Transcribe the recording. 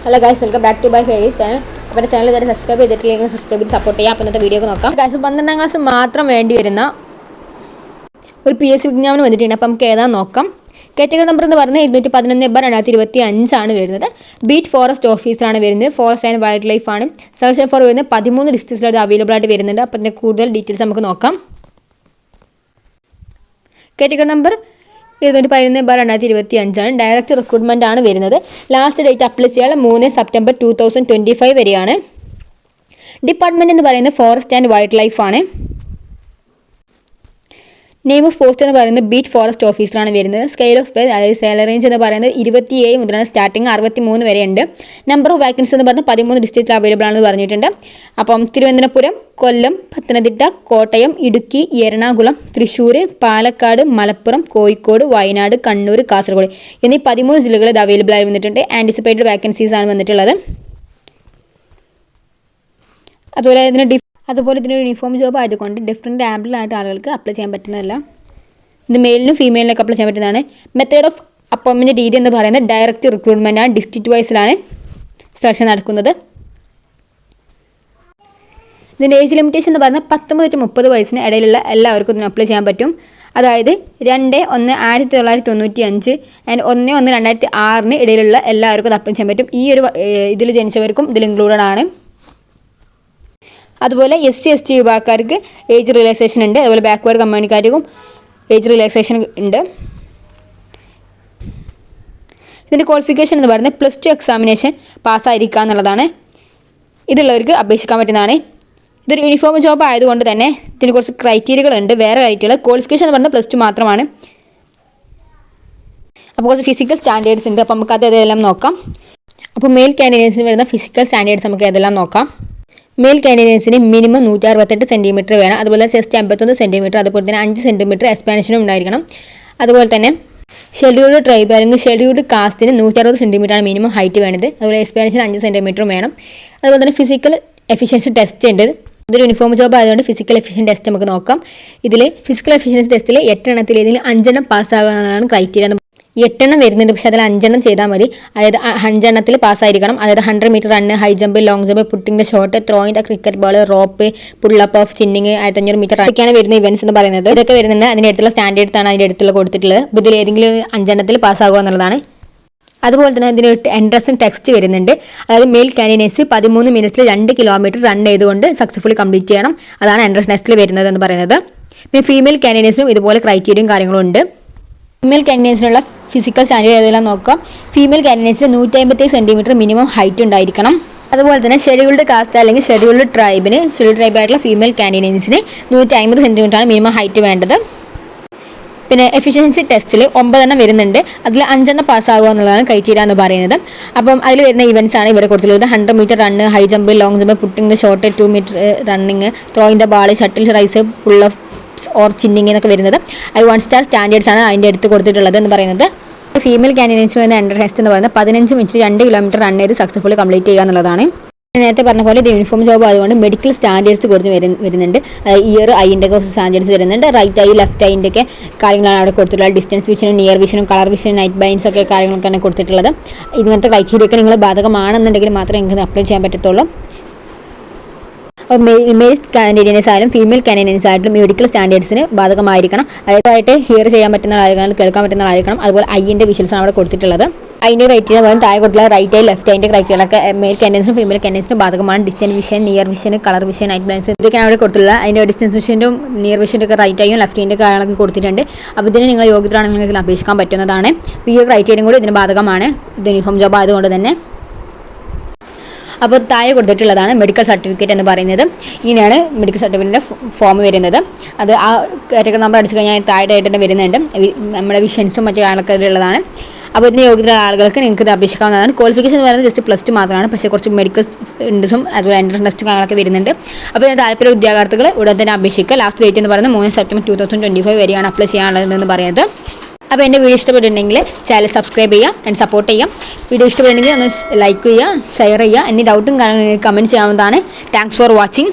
Hello guys, welcome back to by face channel. അപ്പോൾ channel ഇതുവരെ subscribe ചെയ്തിട്ടില്ലെങ്കിൽ subscribe ചെയ്ത് സപ്പോർട്ട് ചെയ്യാം. അപ്പോൾ ഇന്നത്തെ വീഡിയോ നോക്കാം. ഗൈസ്, 12ാം ക്ലാസ് മാത്രം വേണ്ടി വരുന്ന ഒരു PSC വിജ്ഞാപനം വന്നിട്ടുണ്ട്. അപ്പോൾ നമുക്ക് ഏതാ നോക്കാം. കാറ്റഗറി നമ്പർ എന്ന് പറഞ്ഞാൽ 211/2025 വരുന്നത്. ബീറ്റ് ഫോറസ്റ്റ് ഓഫീസറാണ് വരുന്നത്. ഫോറസ്റ്റ് ആൻഡ് വൈൽഡ് ലൈഫ് ആണ്. സെലക്ഷൻ ഫോർ വരുന്നത് 13 ഡിസ്ട്രിക്ട്സിൽ അവൈലബിൾ ആയിട്ട് വരുന്നുണ്ട്. അപ്പോൾ അതിൻ്റെ കൂടുതൽ ഡീറ്റെയിൽസ് നമുക്ക് നോക്കാം. കാറ്റഗറി നമ്പർ 211/2025 ഡയറക്റ്റ് റിക്രൂട്ട്മെൻ്റ് ആണ് വരുന്നത്. ലാസ്റ്റ് ഡേറ്റ് അപ്ലൈ ചെയ്യാൻ 3 സെപ്റ്റംബർ 2025 വരെയാണ്. ഡിപ്പാർട്ട്മെൻറ്റ് എന്ന് പറയുന്നത് ഫോറസ്റ്റ് ആൻഡ് വൈൽഡ് ലൈഫ് ആണ്. നെയിം ഓഫ് പോസ്റ്റ് എന്ന് പറയുന്നത് ബീറ്റ് ഫോറസ്റ്റ് ഓഫീസറാണ് വരുന്നത്. സ്കെയിൽ ഓഫ് പേ അതായത് സാലറി റേഞ്ച് എന്ന് പറയുന്നത് 27 മുതലാണ് സ്റ്റാർട്ടിങ്, 63 വരെ ഉണ്ട്. നമ്പർ ഓഫ് വാക്കൻസി എന്ന് പറഞ്ഞാൽ 13 ഡിസ്ട്രിക്റ്റിൽ അവൈലബിൾ ആണെന്ന് പറഞ്ഞിട്ടുണ്ട്. അപ്പം തിരുവനന്തപുരം, കൊല്ലം, പത്തനംതിട്ട, കോട്ടയം, ഇടുക്കി, എറണാകുളം, തൃശ്ശൂർ, പാലക്കാട്, മലപ്പുറം, കോഴിക്കോട്, വയനാട്, കണ്ണൂർ, കാസർഗോഡ് എന്നീ 13 ജില്ലകളിൽ ഇത് അവൈലബിൾ ആയി വന്നിട്ടുണ്ട്. ആൻറ്റിസിപ്പേറ്റഡ് വാക്കൻസീസ് ആണ് വന്നിട്ടുള്ളത്. അതുപോലെ ഇതിനൊരു യൂണിഫോം ജോബ് ആയതുകൊണ്ട് ഡിഫറെൻറ്റ് ആംബിളായിട്ട് ആളുകൾക്ക് അപ്ലൈ ചെയ്യാൻ പറ്റുന്നതല്ല. ഇത് മെയിലിനും ഫീമെയിലിനൊക്കെ അപ്ലൈ ചെയ്യാൻ പറ്റുന്നതാണ്. മെത്തേഡ് ഓഫ് അപ്പോയിൻമെൻറ്റ് രീതി എന്ന് പറയുന്നത് ഡയറക്റ്റ് റിക്രൂട്ട്മെൻ്റ് ആണ്. ഡിസ്ട്രിക്റ്റ് വൈസിലാണ് സെലക്ഷൻ നടക്കുന്നത്. ഇതിൻ്റെ ഏജ് ലിമിറ്റേഷൻ എന്ന് പറയുന്നത് 19 to 30 വയസ്സിന് ഇടയിലുള്ള എല്ലാവർക്കും ഇതിന് അപ്ലൈ ചെയ്യാൻ പറ്റും. അതായത് 2/1/1995 ആൻഡ് 1/1/2006 ഇടയിലുള്ള എല്ലാവർക്കും ഇത് അപ്ലൈ ചെയ്യാൻ പറ്റും. ഈ ഒരു ഇതിൽ ജനിച്ചവർക്കും ഇതിൽ ഇൻക്ലൂഡഡ് ആണ്. അതുപോലെ SC ST വിഭാഗക്കാർക്ക് ഏജ് റിലാക്സേഷൻ ഉണ്ട്. അതുപോലെ ബാക്ക്വേർഡ് കമ്മ്യൂണിറ്റിക്കാർക്കും ഏജ് റിലാക്സേഷൻ ഉണ്ട്. ഇതിൻ്റെ ക്വാളിഫിക്കേഷൻ എന്ന് പറയുന്നത് +2 എക്സാമിനേഷൻ പാസ്സായിരിക്കുക എന്നുള്ളതാണ്. ഇതുള്ളവർക്ക് അപേക്ഷിക്കാൻ പറ്റുന്നതാണ്. ഇതൊരു യൂണിഫോം ജോബ് ആയതുകൊണ്ട് തന്നെ ഇതിന് കുറച്ച് ക്രൈറ്റീരിയകളുണ്ട്. വേറെ ക്രൈറ്റീരിയ ക്വാളിഫിക്കേഷൻ എന്ന് പറയുന്നത് +2 മാത്രമാണ്. അപ്പോൾ കുറച്ച് ഫിസിക്കൽ സ്റ്റാൻഡേർഡ്സ് ഉണ്ട്. അപ്പോൾ നമുക്ക് അതെല്ലാം നോക്കാം. അപ്പോൾ മെയിൽ കാൻഡിഡേറ്റ്സിന് വരുന്ന ഫിസിക്കൽ സ്റ്റാൻഡേർഡ്സ് നമുക്ക് ഏതെല്ലാം നോക്കാം. മെയിൽ കാൻഡിഡേറ്റ്സിന് മിനിമം 168 സെൻറ്റിമീറ്റർ വേണം. അതുപോലെ ചെസ്റ്റ് 51 സെൻറ്റിമീറ്റർ, അതുപോലെ തന്നെ 5 സെൻറ്റിമീറ്റർ എക്സ്പാൻഷനും ഉണ്ടായിരിക്കണം. അതുപോലെ തന്നെ ഷെഡ്യൂൾഡ് ട്രൈബ് അല്ലെങ്കിൽ ഷെഡ്യൂൾഡ് കാസ്റ്റിന് 160 സെൻറ്റിമീറ്ററാണ് മിനിമം ഹൈറ്റ് വേണ്ടത്. അതുപോലെ എക്സ്പാൻഷൻ 5 സെൻറ്റിമീറ്ററും വേണം. അതുപോലെ തന്നെ ഫിസിക്കൽ എഫിഷ്യൻസി ടെസ്റ്റ് ഉണ്ട്. ഇതൊരു യൂണിഫോം ജോബ് ആയതുകൊണ്ട് ഫിസിക്കൽ എഫിഷ്യൻസി ടെസ്റ്റ് നമുക്ക് നോക്കാം. ഇതിൽ ഫിസിക്കൽ എഫിഷ്യൻസി ടെസ്റ്റിൽ 8 എണ്ണത്തിൽ ഏതെങ്കിലും 5 എണ്ണം പാസ്സാകുന്നതാണ് ക്രൈറ്റീരിയ. 8 എണ്ണം വരുന്നുണ്ട്, പക്ഷേ അതിൽ 5 എണ്ണം ചെയ്താൽ മതി. അതായത് 5 എണ്ണത്തിൽ പാസ്സായിരിക്കണം. അതായത് 100 metre run, high jump, long jump, putting the shot, throwing the cricket ball, rope, pull up off, chinning, 1500 metre ഇതൊക്കെയാണ് വരുന്ന ഇവൻറ്റ്സ് എന്ന് പറയുന്നത്. ഇതൊക്കെ വരുന്നുണ്ട്. അതിൻ്റെ അടുത്തുള്ള സ്റ്റാൻഡേർഡ്സ് ആണ് അതിൻ്റെ അടുത്തുള്ള കൊടുത്തിട്ടുള്ളത്. അപ്പോൾ ഇതിൽ ഏതെങ്കിലും 5 എണ്ണത്തിൽ പാസ്സാകുക എന്നുള്ളതാണ്. അതുപോലെ തന്നെ ഇതിന് എൻട്രൻസ് ടെക്സ്റ്റ് വരുന്നുണ്ട്. അതായത് മെയിൽ കാൻഡിഡേറ്റ്സ് 13 മിനിറ്റ്സിൽ 2 കിലോമീറ്റർ റൺ ചെയ്തുകൊണ്ട് സക്സസ്ഫുള്ളി കംപ്ലീറ്റ് ചെയ്യണം. അതാണ് എൻട്രൻസ് ടെസ്റ്റിൽ വരുന്നത് എന്ന് പറയുന്നത്. പിന്നെ ഫീമെയിൽ കാൻഡിഡേറ്റ്സിനും ഇതുപോലെ ക്രൈറ്റീരിയയും കാര്യങ്ങളും ഉണ്ട്. ഫീമെയിൽ കാൻഡിഡേറ്റ്സിനുള്ള ഫിസിക്കൽ സ്റ്റാൻഡേർഡ് ഏതെല്ലാം നോക്കാം. ഫീമെയിൽ കാൻഡിഡേറ്റ്സിന് 157 സെൻറ്റിമീറ്റർ മിനിമം ഹൈറ്റ് ഉണ്ടായിരിക്കണം. അതുപോലെ തന്നെ ഷെഡ്യൂൾഡ് കാസ്റ്റ് അല്ലെങ്കിൽ ഷെഡ്യൂൾഡ് ട്രൈബായിട്ടുള്ള ഫീമെയിൽ കാൻഡിഡേറ്റ്സിന് 150 സെൻറ്റിമീറ്ററാണ് മിനിമം ഹൈറ്റ് വേണ്ടത്. പിന്നെ എഫിഷ്യൻസി ടെസ്റ്റിൽ 9 എണ്ണം വരുന്നുണ്ട്. അതിൽ 5 എണ്ണം പാസ്സാകുക എന്നുള്ളതാണ് ക്രൈറ്റീരിയ എന്ന് പറയുന്നത്. അപ്പം അതിൽ വരുന്ന ഇവൻറ്റ്സ് ആണ് ഇവിടെ കൊടുത്തിട്ടുള്ളത്. 100 metre run, high jump, long jump, putting the shot, 2 metre running, throwing the ball, shuttle race, pull off or chinning എന്നൊക്കെ വരുന്നത്. അത് 1 സ്റ്റാർ സ്റ്റാൻഡേർഡ്സ് ആണ് അതിൻ്റെ അടുത്ത് കൊടുത്തിട്ടുള്ളത് എന്ന് പറയുന്നത്. ഫീമെയിൽ കാൻഡിഡേറ്റ്സിന് വരുന്ന എൻട്രൻസ് ടെസ്റ്റ് എന്ന് പറയുന്നത് 15 മിനിറ്റ് 2 കിലോമീറ്റർ റൺ ചെയ്ത് സക്സസ്ഫുള്ളി കംപ്ലീറ്റ് ചെയ്യുക എന്നുള്ളതാണ്. നേരത്തെ പറഞ്ഞ പോലെ യൂണിഫോം ജോബ് ആയതുകൊണ്ട് മെഡിക്കൽ സ്റ്റാൻഡേർഡ്സ് കുറച്ച് വരുന്നുണ്ട്. ഇയർ ഐൻ്റെ കുറച്ച് സ്റ്റാൻഡേർഡ്സ് വരുന്നുണ്ട്. റൈറ്റ് ഐ, ലെഫ്റ്റ് ഐൻ്റെ ഒക്കെ കാര്യങ്ങളാണ് അവിടെ കൊടുത്തിട്ടുള്ളത്. ഡിസ്റ്റൻസ് വിഷനും നിയർ വിഷനും കളർ വിഷൻ, നൈറ്റ് ബൈൻസ് ഒക്കെ കാര്യങ്ങളൊക്കെയാണ് കൊടുത്തിട്ടുള്ളത്. ഇങ്ങനത്തെ ക്രൈറ്റീരിയ ഒക്കെ നിങ്ങൾ ബാധകമാണെന്നുണ്ടെങ്കിൽ മാത്രമേ നിങ്ങൾക്ക് അപ്ലൈ ചെയ്യാൻ പറ്റത്തുള്ളൂ. മെയിൽ കാൻഡിഡേറ്റ്സ് ആയാലും ഫീമെയിൽ കാൻഡിഡേറ്റ്സ് ആയിട്ടും മെഡിക്കൽ സ്റ്റാൻഡേർഡ്സിന് ബാധകമായിരിക്കണം. അതായിട്ട് ഹിയർ ചെയ്യാൻ പറ്റുന്നതായിരിക്കണം, കേൾക്കാൻ പറ്റുന്നതായിരിക്കണം. അതുപോലെ ഐൻ്റെ വിഷ്വൽസാണ് അവിടെ കൊടുത്തിട്ടുള്ളത്. അതിൻ്റെ ക്രൈറ്റീരിയ പറയുന്നത് താഴെ കൊടുത്തുള്ള റൈറ്റ് ഐ, ലെഫ്റ്റ് ഐൻ്റെ ക്രൈറ്റീരിയകളൊക്കെ മെയിൽ കാൻഡിഡേറ്റ്സിനും ഫീമെയിൽ കാൻഡിഡേറ്റ്സിനും ബാധകമാണ്. Distance vision, near vision, colour vision, night blinds ഇതൊക്കെയാണ് അവിടെ കൊടുത്തിട്ടുള്ളത്. അതിൻ്റെ ഡിസ്റ്റൻസ് വിഷൻ്റെ നിയർ വിഷൻ്റെ ഒക്കെ റൈറ്റ് ഐയും ലെഫ്റ്റ് ഐൻ്റെ കാര്യങ്ങളൊക്കെ കൊടുത്തിട്ടുണ്ട്. അപ്പോൾ ഇതിന് നിങ്ങൾ യോഗ്യതയാണെങ്കിൽ നിങ്ങൾക്ക് അപേക്ഷിക്കാൻ പറ്റുന്നതാണ്. ഈ ക്രൈറ്റീരിയയും കൂടി ഇതിന് ബാധകമാണ്. ഇത് യൂണിഫോം ജോബ് ആയതുകൊണ്ട് തന്നെ. അപ്പോൾ താഴെ കൊടുത്തിട്ടുള്ളതാണ് മെഡിക്കൽ സർട്ടിഫിക്കറ്റ് എന്ന് പറയുന്നത്. ഇങ്ങനെയാണ് മെഡിക്കൽ സർട്ടിഫിക്കറ്റിൻ്റെ ഫോം വരുന്നത്. അത് ആ കാറ്റഗറി നമ്പർ അടിച്ചു കഴിഞ്ഞാൽ താഴെയായിട്ട് തന്നെ വരുന്നുണ്ട്. നമ്മുടെ വിഷൻസും മറ്റു കാര്യങ്ങളൊക്കെ ഉള്ളതാണ്. അപ്പോൾ ഇതിന് യോഗ്യതയുള്ള ആളുകൾക്ക് നിങ്ങൾക്ക് ഇത് അപേക്ഷിക്കാവുന്നതാണ്. ക്വാളിഫിക്കേഷൻ എന്ന് പറയുന്നത് ജസ്റ്റ് +2 മാത്രമാണ്. പക്ഷേ കുറച്ച് മെഡിക്കൽ ഇൻഡസും അതുപോലെ എൻട്രൻസ് ടെസ്റ്റും കാര്യങ്ങളൊക്കെ വരുന്നുണ്ട്. അപ്പോൾ താല്പര്യ ഉദ്യോഗാർത്ഥികൾ ഉടൻ തന്നെ അപേക്ഷിക്കുക. ലാസ്റ്റ് ഡേറ്റ് എന്ന് പറയുന്നത് 3 സെപ്റ്റംബർ 2025 വരെയാണ് അപ്ലൈ ചെയ്യാനുള്ളതെന്ന് പറയുന്നത്. അപ്പോൾ എൻ്റെ വീഡിയോ ഇഷ്ടപ്പെട്ടിട്ടുണ്ടെങ്കിൽ ചാനൽ സബ്സ്ക്രൈബ് ചെയ്യുക ആൻഡ് സപ്പോർട്ട് ചെയ്യാം. വീഡിയോ ഇഷ്ടപ്പെട്ടിട്ടുണ്ടെങ്കിൽ ഒന്ന് ലൈക്ക് ചെയ്യുക, ഷെയർ ചെയ്യുക. എന്നീ ഡൗട്ടും കാര്യങ്ങളും കമൻറ്റ് ചെയ്യാവുന്നതാണ്. Thanks for watching.